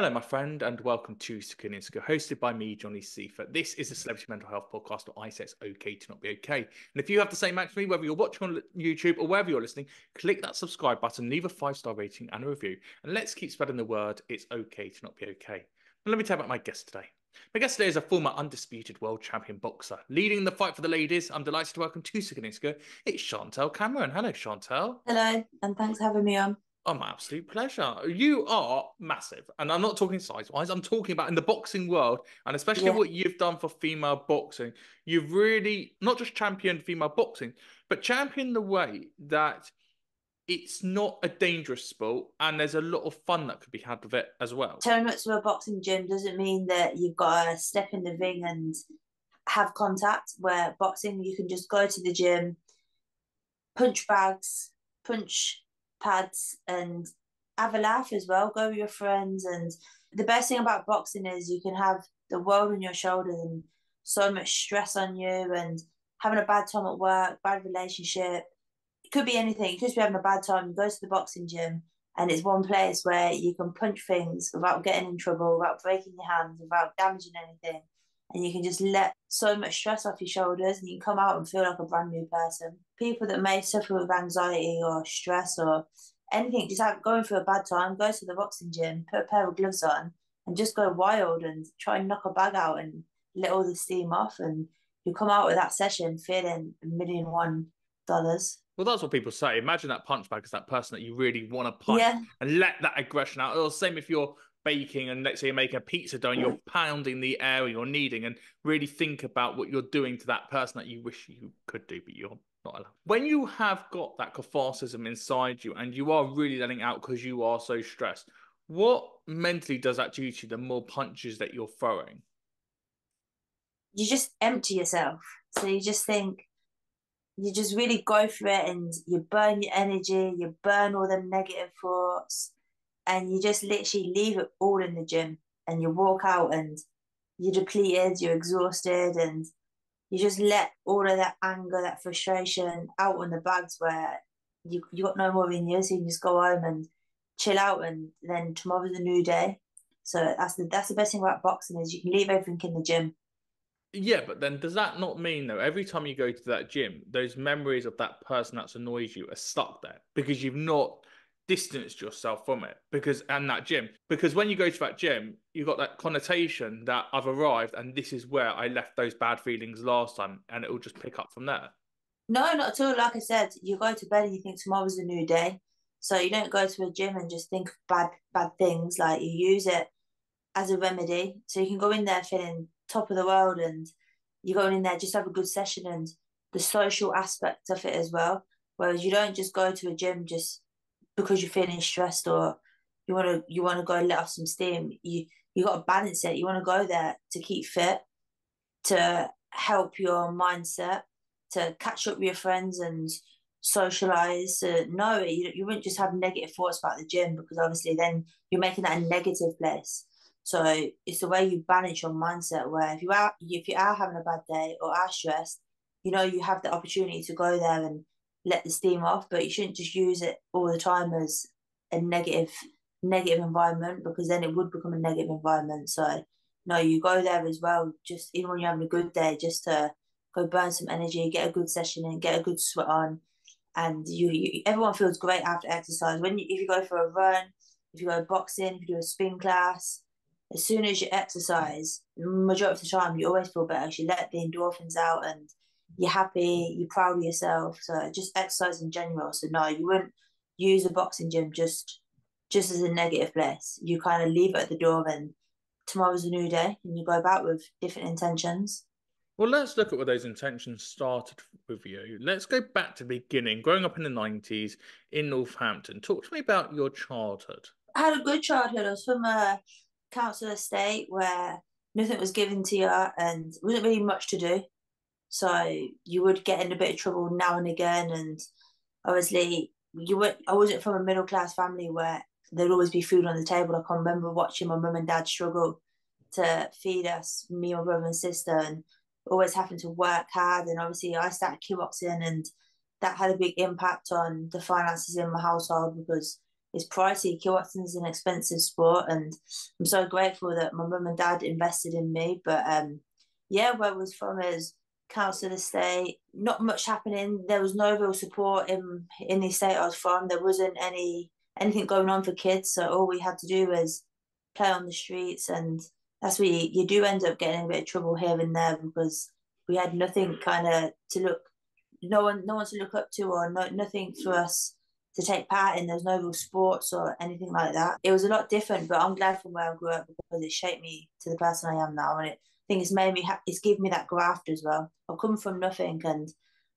Hello, my friend, and welcome to Sakuniska, hosted by me, Johnny Seifert. This is a celebrity mental health podcast where I say it's okay to not be okay. And if you have the same act as me, whether you're watching on YouTube or wherever you're listening, click that subscribe button, leave a 5-star rating and a review, and let's keep spreading the word it's okay to not be okay. But let me tell you about my guest today. My guest today is a former undisputed world champion boxer. Leading the fight for the ladies, I'm delighted to welcome to Sakuniska, it's Chantelle Cameron. Hello, Chantelle. Hello, and thanks for having me on. Oh, my absolute pleasure. You are massive. And I'm not talking size-wise. I'm talking about in the boxing world, and especially Yeah, what you've done for female boxing. You've really not just championed female boxing, but championed the way that it's not a dangerous sport and there's a lot of fun that could be had with it as well. turning up to a boxing gym doesn't mean that you've got to step in the ring and have contact. Where boxing, you can just go to the gym, punch bags, punch pads, and have a laugh as well. Go with your friends. And the best thing about boxing is you can have the world on your shoulders and so much stress on you and having a bad time at work, bad relationship. It could be anything. You could just be having a bad time. You go to the boxing gym and it's one place where you can punch things without getting in trouble, without breaking your hands, without damaging anything. And you can just let so much stress off your shoulders and you can come out and feel like a brand new person. People that may suffer with anxiety or stress or anything, just have going through a bad time, go to the boxing gym, put a pair of gloves on and just go wild and try and knock a bag out and let all the steam off. And you come out with that session feeling $1,000,001. Well, that's what people say. Imagine that punch bag as that person that you really want to punch Yeah, and let that aggression out. Or same if you're baking and let's say you're making a pizza dough and you're pounding the air you're kneading and really think about what you're doing to that person that you wish you could do, but you're not allowed. When you have got that catharsism inside you and you are really letting out because you are so stressed, what mentally does that do to you, the more punches that you're throwing? you just empty yourself. So you just think, you just really go for it and you burn your energy, you burn all them negative thoughts, and you just literally leave it all in the gym and you walk out and you're depleted, you're exhausted, and you just let all of that anger, that frustration out on the bags where you got no more in you, so you can just go home and chill out and then tomorrow's a new day. So that's the best thing about boxing is you can leave everything in the gym. Yeah, but then does that not mean though, every time you go to that gym, those memories of that person that's annoyed you are stuck there because you've not distanced yourself from it because and that gym. Because when you go to that gym, you've got that connotation that I've arrived and this is where I left those bad feelings last time, and it will just pick up from there. No, not at all. Like I said, you go to bed and you think tomorrow's a new day. So you don't go to a gym and just think of bad things. Like you use it as a remedy. So you can go in there feeling top of the world and you go in there just have a good session and the social aspect of it as well. Whereas you don't just go to a gym just because you're feeling stressed or you wanna go let off some steam. You gotta balance it. You wanna go there to keep fit, to help your mindset, to catch up with your friends and socialize. No, you wouldn't just have negative thoughts about the gym because obviously then you're making that a negative place. So it's the way you balance your mindset. Where if you are having a bad day or are stressed, you have the opportunity to go there and let the steam off. But you shouldn't just use it all the time as a negative environment because then it would become a negative environment. So no, you go there as well, just even when you're having a good day, just to go burn some energy, get a good session in, get a good sweat on, and everyone feels great after exercise. If you go for a run, if you go boxing, if you do a spin class, as soon as you exercise, the majority of the time you always feel better. You let the endorphins out and you're happy, you're proud of yourself. So just exercise in general. So no, you wouldn't use a boxing gym just as a negative place. You kind of leave it at the door and tomorrow's a new day and you go about with different intentions. Well, let's look at where those intentions started with you. Let's go back to the beginning, growing up in the 90s in Northampton. Talk to me about your childhood. I had a good childhood. I was from a council estate where nothing was given to you and wasn't really much to do. So you would get in a bit of trouble now and again. And obviously, I wasn't from a middle class family where there'd always be food on the table. I can remember watching my mum and dad struggle to feed us, me, my brother and sister, and always having to work hard. And obviously, I started kickboxing, and that had a big impact on the finances in my household because it's pricey. Kickboxing is an expensive sport, and I'm so grateful that my mum and dad invested in me. But yeah, where I was from is council estate, not much happening. There was no real support in the estate I was from. There wasn't anything going on for kids, so all we had to do was play on the streets, and that's where you do end up getting a bit of trouble here and there because we had nothing kind of to look, no one to look up to, or nothing for us to take part in. There's no real sports or anything like that. It was a lot different, but I'm glad from where I grew up because it shaped me to the person I am now, and I think it's made me it's given me that graft as well. I've come from nothing, and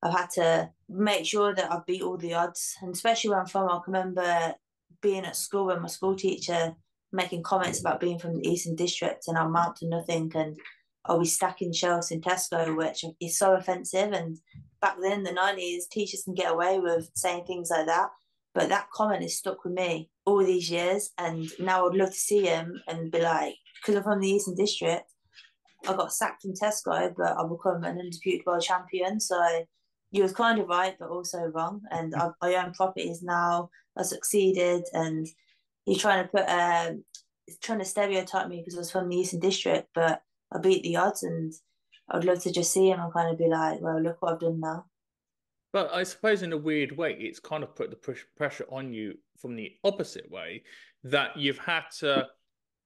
I've had to make sure that I've beat all the odds. And especially where I'm from, I can remember being at school and my school teacher making comments about being from the Eastern District, and I'm out to nothing, and I'll be stacking shelves in Tesco, which is so offensive. And back then in the 90s, teachers can get away with saying things like that. But that comment has stuck with me all these years. And now I'd love to see him and be like, because I'm from the Eastern District, I got sacked from Tesco, but I become an undisputed world champion. So you was kind of right, but also wrong. And I own properties now. I succeeded, and you're trying to trying to stereotype me because I was from the Eastern District, but I beat the odds, and I'd love to just see him and kind of be like, well, look what I've done now. But I suppose in a weird way, it's kind of put the pressure on you from the opposite way, that you've had to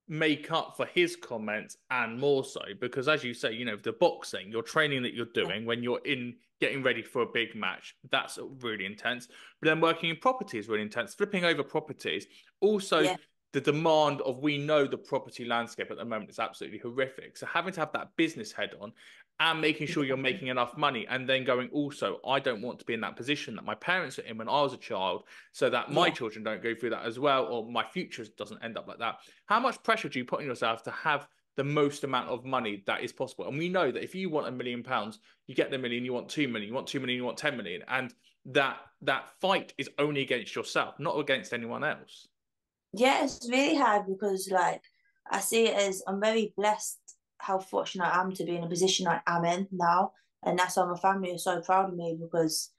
make up for his comments and more so because, as you say, you know, the boxing, your training that you're doing when you're in getting ready for a big match, that's really intense. But then working in property is really intense. Flipping over properties, also Yeah, the demand of, we know the property landscape at the moment is absolutely horrific. So having to have that business head on and making sure you're making enough money, and then going, also, I don't want to be in that position that my parents are in when I was a child, so that my yeah. children don't go through that as well, or my future doesn't end up like that. How much pressure do you put on yourself to have the most amount of money that is possible? And we know that if you want £1 million, you get the million. You want 2 million, you want 2 million, you want 10 million, and that fight is only against yourself, not against anyone else. Yeah, it's really hard because like I see it as I'm very blessed how fortunate I am to be in a position I am in now. And that's why my family is so proud of me because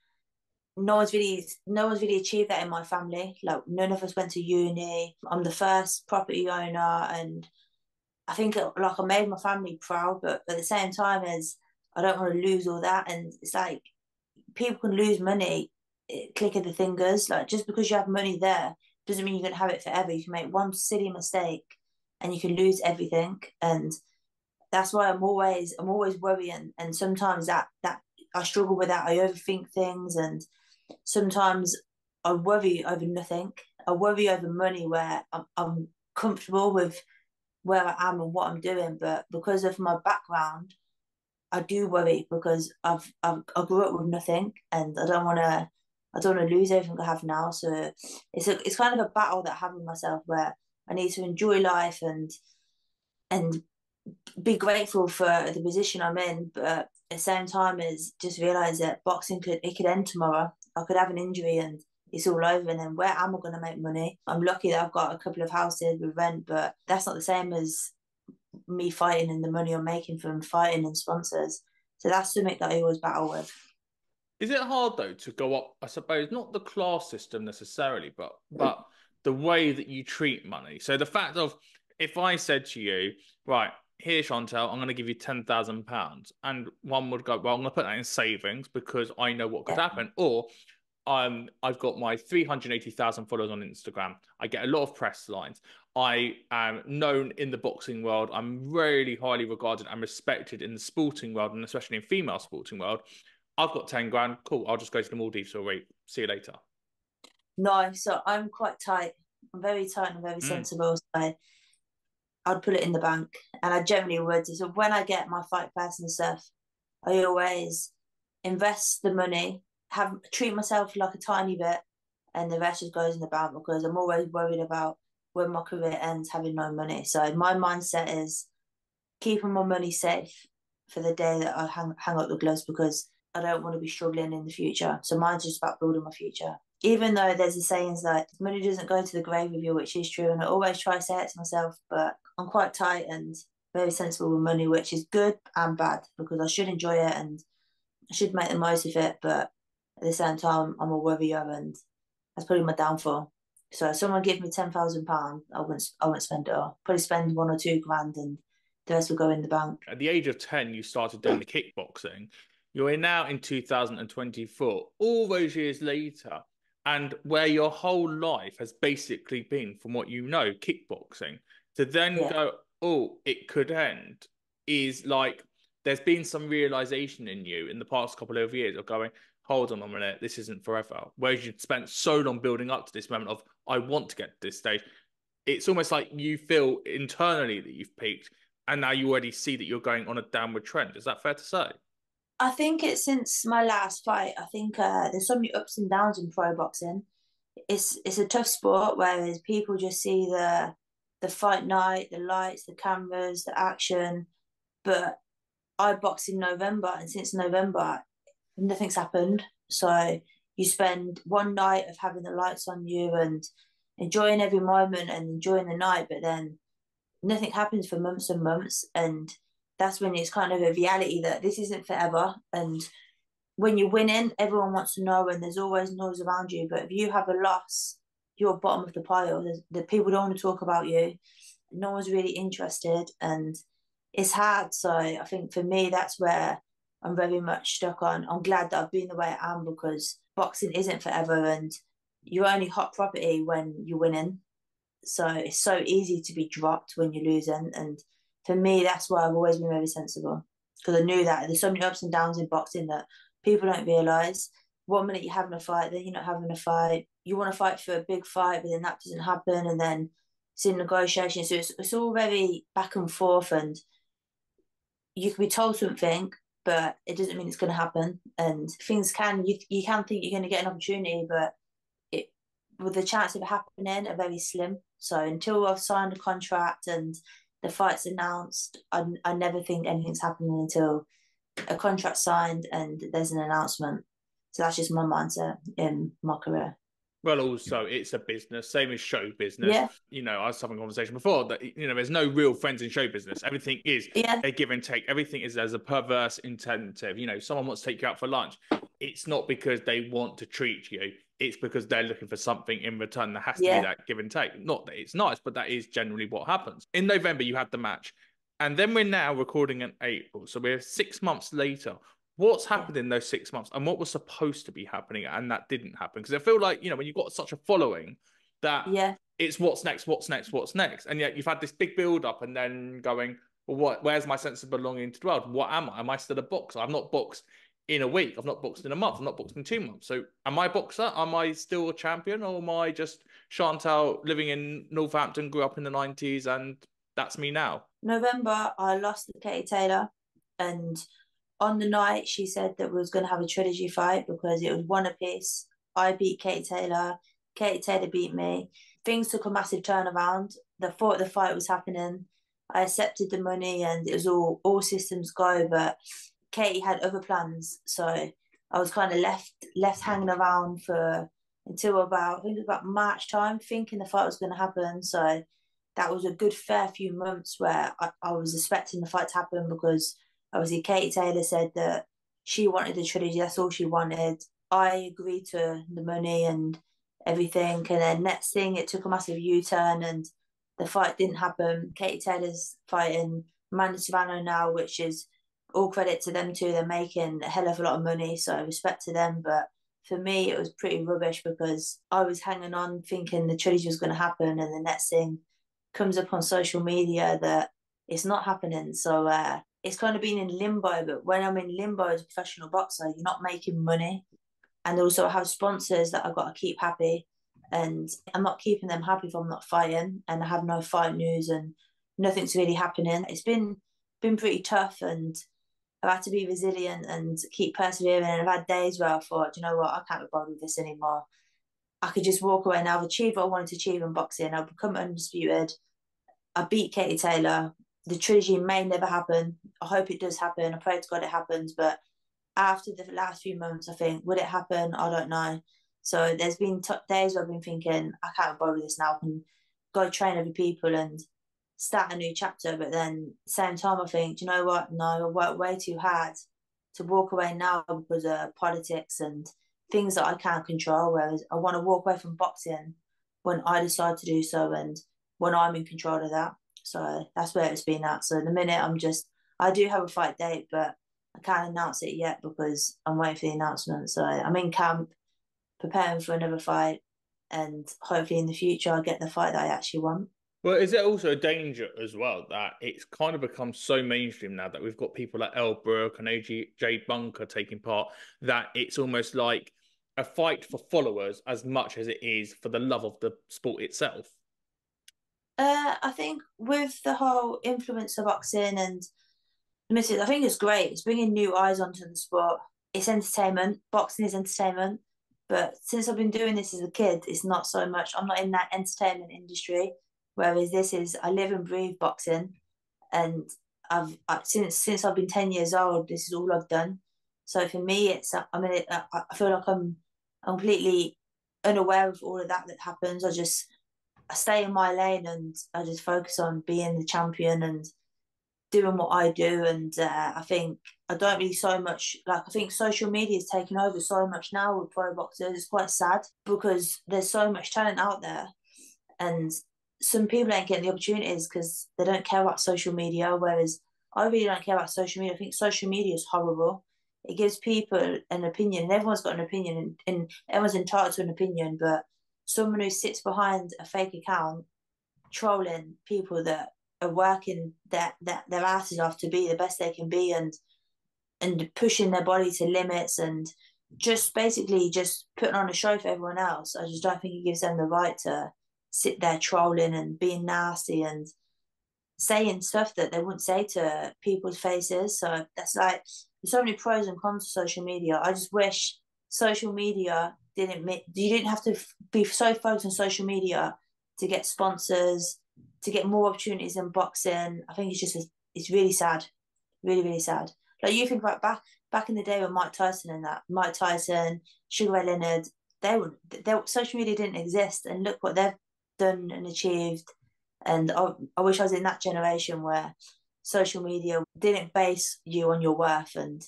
no one's really achieved that in my family. Like none of us went to uni. I'm the first property owner, and I think like I made my family proud, but at the same time as I don't want to lose all that. And it's like people can lose money, click of the fingers. Like just because you have money there doesn't mean you're gonna have it forever. You can make one silly mistake and you can lose everything. And that's why I'm always worrying. And sometimes that I struggle with that. I overthink things, and sometimes I worry over nothing. I worry over money where I'm comfortable with where I am and what I'm doing, but because of my background, I do worry because I grew up with nothing, and I don't want to lose everything I have now. So it's kind of a battle that I have with myself where I need to enjoy life and be grateful for the position I'm in, but at the same time as just realize that boxing could end tomorrow. I could have an injury and it's all over, and then where am I going to make money? I'm lucky that I've got a couple of houses with rent, but that's not the same as me fighting and the money I'm making from fighting and sponsors. So that's something that I always battle with. Is it hard though to go up? I suppose not the class system necessarily, but the way that you treat money. So the fact of, if I said to you, right, here, Chantelle, I'm going to give you £10,000, and one would go, well, I'm going to put that in savings because I know what could Yeah. happen, or I've got my 380,000 followers on Instagram. I get a lot of press lines. I am known in the boxing world. I'm really highly regarded and respected in the sporting world, and especially in female sporting world. I've got 10 grand. Cool. I'll just go to the Maldives for a week. See you later. No, so I'm quite tight. I'm very tight and very Mm. sensible. So I'd put it in the bank, and I generally would. So when I get my fight pass and stuff, I always invest the money, have treat myself like a tiny bit, and the rest just goes in the bank because I'm always worried about when my career ends having no money. So my mindset is keeping my money safe for the day that I hang up the gloves because I don't want to be struggling in the future. So mine's just about building my future. Even though there's a saying that money doesn't go to the grave with you, which is true, and I always try to say it to myself, but I'm quite tight and very sensible with money, which is good and bad because I should enjoy it and I should make the most of it, but at the same time, I'm a worrier, and that's probably my downfall. So if someone give me £10,000, I wouldn't spend it all. Probably spend 1 or 2 grand, and the rest will go in the bank. At the age of 10, you started doing the kickboxing. You're now in 2024, all those years later, and where your whole life has basically been, from what you know, kickboxing, to then Yeah. go, oh, it could end, is like there's been some realization in you in the past couple of years of going, hold on a minute, this isn't forever. Whereas you'd spent so long building up to this moment of, I want to get to this stage. It's almost like you feel internally that you've peaked, and now you already see that you're going on a downward trend. Is that fair to say? I think it's since my last fight. I think there's so many ups and downs in pro boxing. It's a tough sport, whereas people just see the fight night, the lights, the cameras, the action. But I boxed in November, and since November, nothing's happened. So you spend one night of having the lights on you and enjoying every moment and enjoying the night, but then nothing happens for months and months. And that's when it's kind of a reality that this isn't forever. And when you're winning, everyone wants to know, and there's always noise around you. But if you have a loss, you're bottom of the pile. The people don't want to talk about you. No one's really interested, and it's hard. So I think for me, that's where I'm very much stuck on. I'm glad that I've been the way I am, because boxing isn't forever, and you're only hot property when you're winning. So it's so easy to be dropped when you're losing. And for me, that's why I've always been very sensible, because I knew that there's so many ups and downs in boxing that people don't realise. 1 minute you're having a fight, then you're not having a fight. You want to fight for a big fight, but then that doesn't happen. And then it's in negotiation. So it's all very back and forth. And you can be told something, but it doesn't mean it's going to happen. And things you can think you're going to get an opportunity, but it with the chance of it happening are very slim. So until I've signed a contract and the fight's announced, I never think anything's happening until a contract signed and there's an announcement. So that's just my mindset in my career. Well, also, it's a business, same as show business. Yeah, You know, I was having a conversation before that, there's no real friends in show business. Everything is yeah, a give and take. Everything is as a perverse incentive. Someone wants to take you out for lunch. It's not because they want to treat you. It's because they're looking for something in return. There has to be yeah, that give and take. Not that it's nice, but that is generally what happens. In November, you had the match. And then we're now recording in April. So we're 6 months later. What's yeah, happened in those 6 months, and what was supposed to be happening and that didn't happen? Because I feel like, when you've got such a following, that yeah. it's what's next, what's next, what's next. And yet you've had this big build up and then going, well, where's my sense of belonging to the world? What am I? Am I still a boxer? I've not boxed in a week. I've not boxed in a month. I've not boxed in 2 months. So am I a boxer? Am I still a champion? Or am I just Chantelle living in Northampton, grew up in the 90s, and that's me now? November, I lost to Katie Taylor, and on the night she said that we was going to have a trilogy fight because it was one apiece. I beat Katie Taylor. Katie Taylor beat me. Things took a massive turnaround. The thought the fight was happening. I accepted the money and it was all systems go. But Katie had other plans, so I was kind of left hanging around for until about I think it was about March time, thinking the fight was going to happen. So that was a good fair few months where I was expecting the fight to happen, because obviously Katie Taylor said that she wanted the trilogy, that's all she wanted. I agreed to the money and everything, and then next thing it took a massive U-turn and the fight didn't happen. Katie Taylor's fighting Amanda Serrano now, which is all credit to them too. They're making a hell of a lot of money, so respect to them. But for me, it was pretty rubbish because I was hanging on thinking the trilogy was going to happen, and the next thing comes up on social media that it's not happening. So it's kind of been in limbo. But when I'm in limbo as a professional boxer, you're not making money. And also I have sponsors that I've got to keep happy. And I'm not keeping them happy if I'm not fighting and I have no fight news and nothing's really happening. It's been pretty tough, and I've had to be resilient and keep persevering. And I've had days where I thought, you know what, I can't be bothered with this anymore. I could just walk away and I've achieved what I wanted to achieve in boxing. I've become undisputed. I beat Katie Taylor. The trilogy may never happen. I hope it does happen. I pray to God it happens. But after the last few months, I think, would it happen? I don't know. So there's been days where I've been thinking, I can't bother with this now. I can go train other people and start a new chapter. But then at the same time, I think, do you know what? No, I worked way too hard to walk away now because of politics and things that I can't control. Whereas I want to walk away from boxing when I decide to do so and when I'm in control of that. So that's where it's been at. So the minute I do have a fight date, but I can't announce it yet because I'm waiting for the announcement. So I'm in camp preparing for another fight, and hopefully in the future I'll get the fight that I actually want. Well, is there also a danger as well that it's kind of become so mainstream now that we've got people like El Brook and AJ Bunker taking part that it's almost like a fight for followers as much as it is for the love of the sport itself? I think with the whole influence of boxing and I think it's great. It's bringing new eyes onto the sport. It's entertainment. Boxing is entertainment. But since I've been doing this as a kid, it's not so much. I'm not in that entertainment industry. Whereas this is, I live and breathe boxing, and since I've been 10 years old, this is all I've done. So for me, I feel like I'm completely unaware of all of that happens. I stay in my lane and I just focus on being the champion and doing what I do. And I think I don't really so much like, I think social media is taking over so much now with pro boxers. It's quite sad because there's so much talent out there, and some people ain't getting the opportunities because they don't care about social media. Whereas I really don't care about social media. I think social media is horrible. It gives people an opinion, and everyone's got an opinion, and everyone's entitled to an opinion. But someone who sits behind a fake account trolling people that are working their asses off to be the best they can be, and pushing their body to limits, and just basically just putting on a show for everyone else. I just don't think it gives them the right to sit there trolling and being nasty and saying stuff that they wouldn't say to people's faces. So that's like, there's so many pros and cons to social media. I just wish social media you didn't have to be so focused on social media to get sponsors, to get more opportunities in boxing. I think it's really sad, really really sad. Like you think about back in the day with Mike Tyson, Sugar Ray Leonard, social media didn't exist, and look what they've done and achieved. And I wish I was in that generation where social media didn't base you on your worth and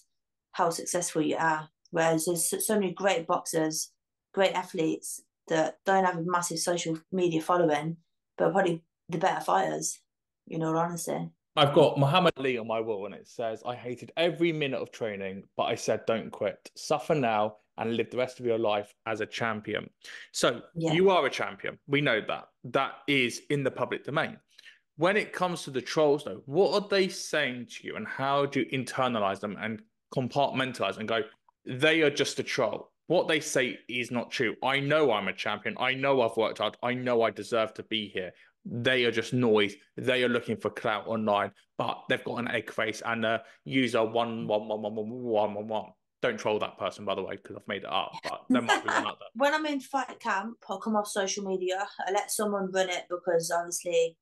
how successful you are. Whereas there's so many great boxers, great athletes that don't have a massive social media following, but are probably the better fighters, in all honesty. I've got Muhammad Ali on my wall and it says, I hated every minute of training, but I said, don't quit. Suffer now and live the rest of your life as a champion. So Yeah. you are a champion. We know that. That is in the public domain. When it comes to the trolls, though, what are they saying to you and how do you internalize them and compartmentalize and go, they are just a troll? What they say is not true. I know I'm a champion. I know I've worked hard. I know I deserve to be here. They are just noise. They are looking for clout online, but they've got an egg face and a user 1111111. Don't troll that person, by the way, because I've made it up, but there might be one out there. When I'm in fight camp, I'll come off social media. I let someone run it because obviously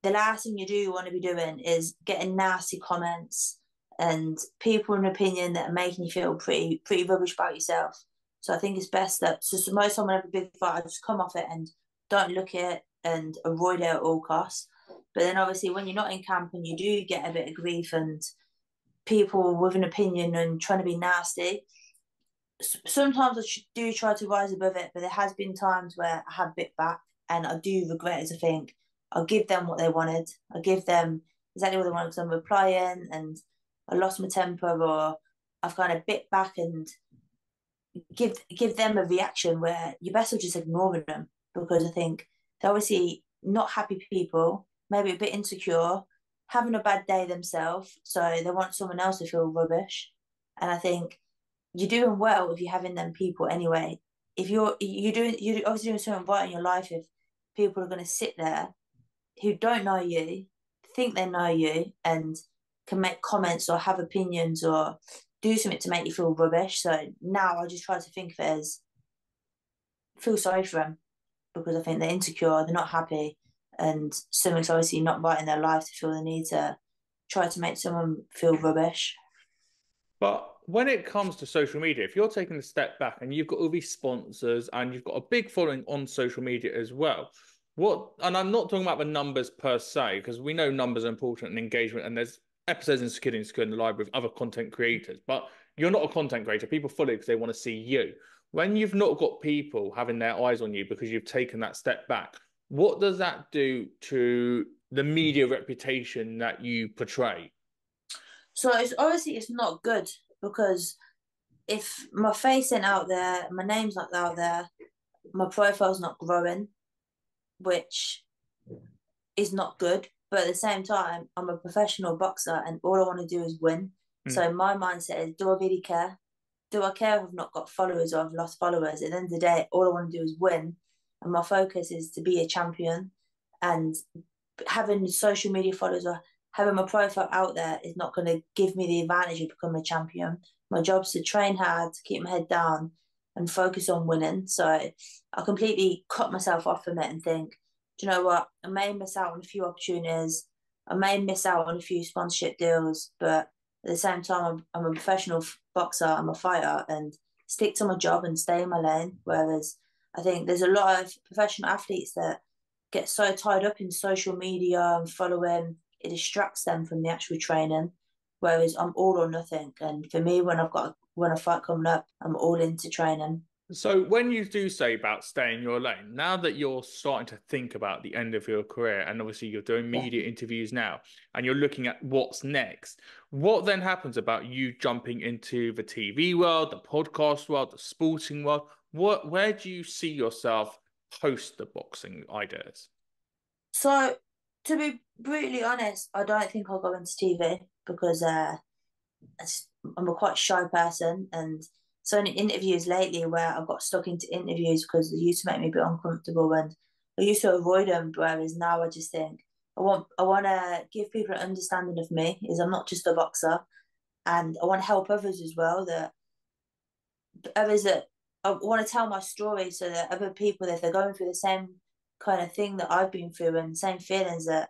the last thing you want to be doing is getting nasty comments and people in opinion that are making you feel pretty rubbish about yourself. So I think it's best that so most time whenever a big fight, I just come off it and don't look at it and avoid it at all costs. But then obviously when you're not in camp and you do get a bit of grief and people with an opinion and trying to be nasty, sometimes I do try to rise above it, but there has been times where I have bit back, and I do regret it. I think I'll give them what they wanted. I'll give them exactly what they wanted because I'm replying and I lost my temper, or I've kind of bit back and give them a reaction where you're best off just ignoring them, because I think they're obviously not happy people, maybe a bit insecure, having a bad day themselves, so they want someone else to feel rubbish. And I think you're doing well if you're having them people anyway. If you're obviously doing something right in your life, if people are going to sit there who don't know you, think they know you, and can make comments or have opinions or do something to make you feel rubbish. So now I just try to think of it as feel sorry for them, because I think they're insecure, they're not happy, and something's obviously not right in their life to feel the need to try to make someone feel rubbish. But when it comes to social media, if you're taking a step back and you've got all these sponsors and you've got a big following on social media as well, and I'm not talking about the numbers per se, because we know numbers are important and engagement, and there's episodes in Security in the library with other content creators, but you're not a content creator. People follow you because they want to see you. When you've not got people having their eyes on you because you've taken that step back, what does that do to the media reputation that you portray? So it's obviously it's not good because if my face ain't out there, my name's not out there, my profile's not growing, which is not good. But at the same time, I'm a professional boxer and all I want to do is win. Mm. So my mindset is, do I really care? Do I care if I've not got followers or I've lost followers? At the end of the day, all I want to do is win. And my focus is to be a champion. And having social media followers or having my profile out there is not going to give me the advantage of becoming a champion. My job's to train hard, to keep my head down and focus on winning. So I completely cut myself off from it and think, do you know what? I may miss out on a few opportunities. I may miss out on a few sponsorship deals, but at the same time, I'm a professional boxer, I'm a fighter, and stick to my job and stay in my lane. Whereas I think there's a lot of professional athletes that get so tied up in social media and following, it distracts them from the actual training. Whereas I'm all or nothing. And for me, when a fight coming up, I'm all into training. So when you do say about staying your lane, now that you're starting to think about the end of your career, and obviously you're doing Yeah. media interviews now, and you're looking at what's next, what then happens about you jumping into the TV world, the podcast world, the sporting world? Where do you see yourself post the boxing ideas? So to be brutally honest, I don't think I'll go into TV because I'm a quite shy person, and so in interviews lately where I've got stuck into interviews because they used to make me a bit uncomfortable and I used to avoid them, whereas now I just think I want to give people an understanding of me is I'm not just a boxer, and I want to help others as well, that others that I want to tell my story so that other people, if they're going through the same kind of thing that I've been through and the same feelings, that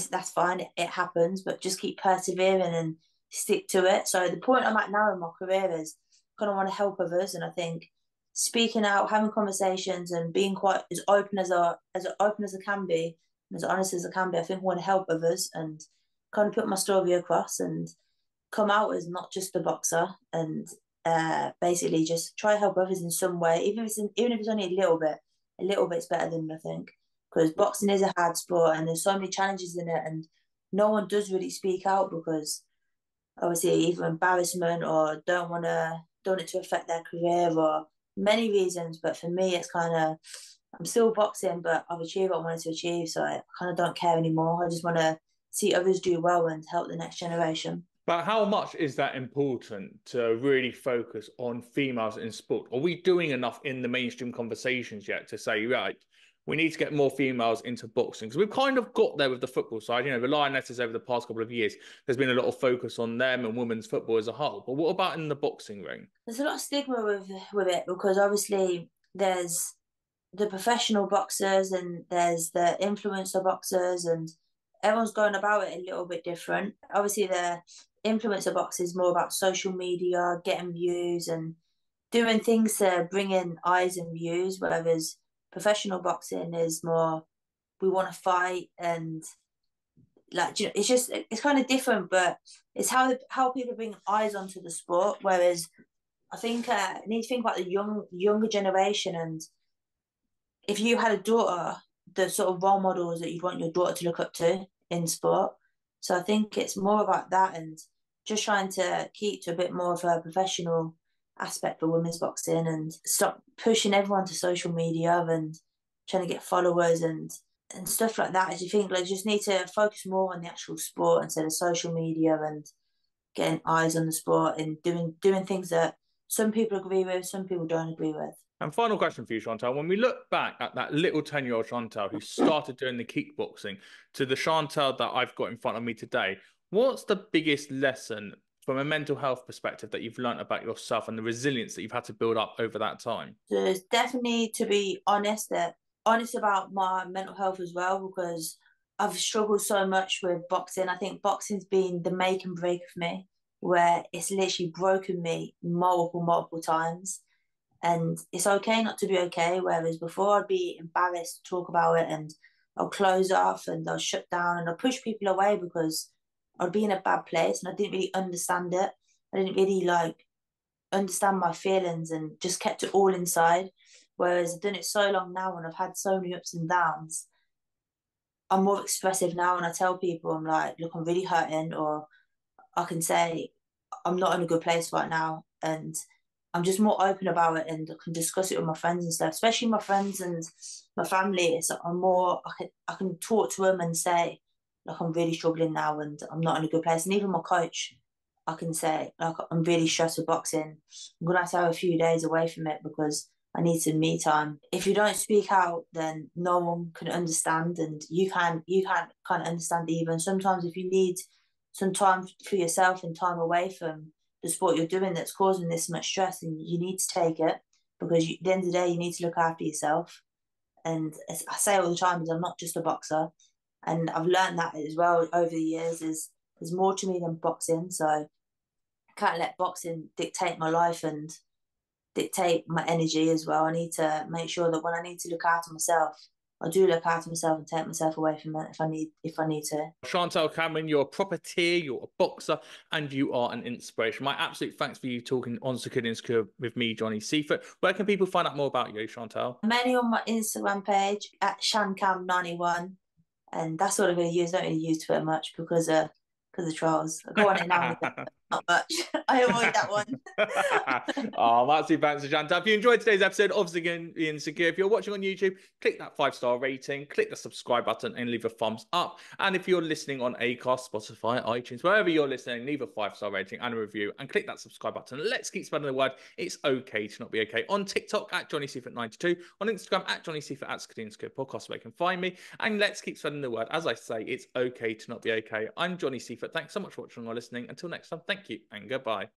that's fine, it happens, but just keep persevering and stick to it. So the point I'm at now in my career is kind of want to help others, and I think speaking out, having conversations, and being quite as open as open as I can be, and as honest as I can be. I think I want to help others and kind of put my story across and come out as not just a boxer, and basically just try to help others in some way, even if it's only a little bit's better than nothing. Because boxing is a hard sport and there's so many challenges in it, and no one does really speak out because obviously either embarrassment or don't want it to affect their career or many reasons. But for me, it's kind of, I'm still boxing, but I've achieved what I wanted to achieve, so I kind of don't care anymore. I just want to see others do well and help the next generation. But how much is that important to really focus on females in sport? Are we doing enough in the mainstream conversations yet to say, right, we need to get more females into boxing? Because we've kind of got there with the football side. You know, the Lionesses over the past couple of years, there's been a lot of focus on them and women's football as a whole. But what about in the boxing ring? There's a lot of stigma with it because obviously there's the professional boxers and there's the influencer boxers, and everyone's going about it a little bit different. Obviously, the influencer box is more about social media, getting views and doing things to bring in eyes and views, whereas professional boxing is more, we want to fight, and like, you know, it's kind of different, but it's how people bring eyes onto the sport. Whereas I think you need to think about the younger generation, and if you had a daughter, the sort of role models that you'd want your daughter to look up to in sport. So I think it's more about that and just trying to keep to a bit more of a professional aspect for women's boxing and stop pushing everyone to social media and trying to get followers and stuff like that. As you think, like, just need to focus more on the actual sport instead of social media and getting eyes on the sport and doing things that some people agree with, some people don't agree with. And final question for you, Chantelle. When we look back at that little 10-year-old Chantelle who started doing the kickboxing to the Chantelle that I've got in front of me today, what's the biggest lesson from a mental health perspective that you've learned about yourself and the resilience that you've had to build up over that time? So it's definitely to be honest about my mental health as well, because I've struggled so much with boxing. I think boxing's been the make and break of me, where it's literally broken me multiple times. And it's okay not to be okay. Whereas before I'd be embarrassed to talk about it and I'll close off and I'll shut down and I'll push people away because I'd be in a bad place and I didn't really understand it. I didn't really like understand my feelings and just kept it all inside. Whereas I've done it so long now and I've had so many ups and downs, I'm more expressive now and I tell people, I'm like, look, I'm really hurting, or I can say I'm not in a good place right now, and I'm just more open about it and I can discuss it with my friends and stuff, especially my friends and my family. It's I'm more I can talk to them and say like I'm really struggling now and I'm not in a good place. And even my coach, I can say like I'm really stressed with boxing. I'm gonna have to have a few days away from it because I need some me time. If you don't speak out, then no one can understand, and you can't kind of understand even. Sometimes if you need some time for yourself and time away from the sport you're doing that's causing this much stress, and you need to take it because at the end of the day you need to look after yourself. And as I say all the time, is I'm not just a boxer, and I've learned that as well over the years. Is there's more to me than boxing, so I can't let boxing dictate my life and dictate my energy as well. I need to make sure that when I need to look after myself, I do look after myself and take myself away from it if I need to. Chantelle Cameron, you're a proper tier, you're a boxer, and you are an inspiration. My absolute thanks for you talking on Secure Insecure with me, Johnny Seifert. Where can people find out more about you, Chantelle? Mainly on my Instagram page at shancam91, and that's what I really use. I don't really use Twitter much because of trolls. I go on it now and again, but not much. I avoid that one. Oh, absolutely thanks to Chantelle. If you enjoyed today's episode of Secure Insecure, if you're watching on YouTube, click that 5-star rating, click the subscribe button, and leave a thumbs up. And if you're listening on Acast, Spotify, iTunes, wherever you're listening, leave a 5-star rating and a review, and click that subscribe button. Let's keep spreading the word. It's okay to not be okay. On TikTok at Johnny Seifert92, on Instagram at Johnny Seifert at Secure Insecure Podcast, where you can find me. And let's keep spreading the word. As I say, it's okay to not be okay. I'm Johnny Seifert. Thanks so much for watching or listening. Until next time, thank you and goodbye.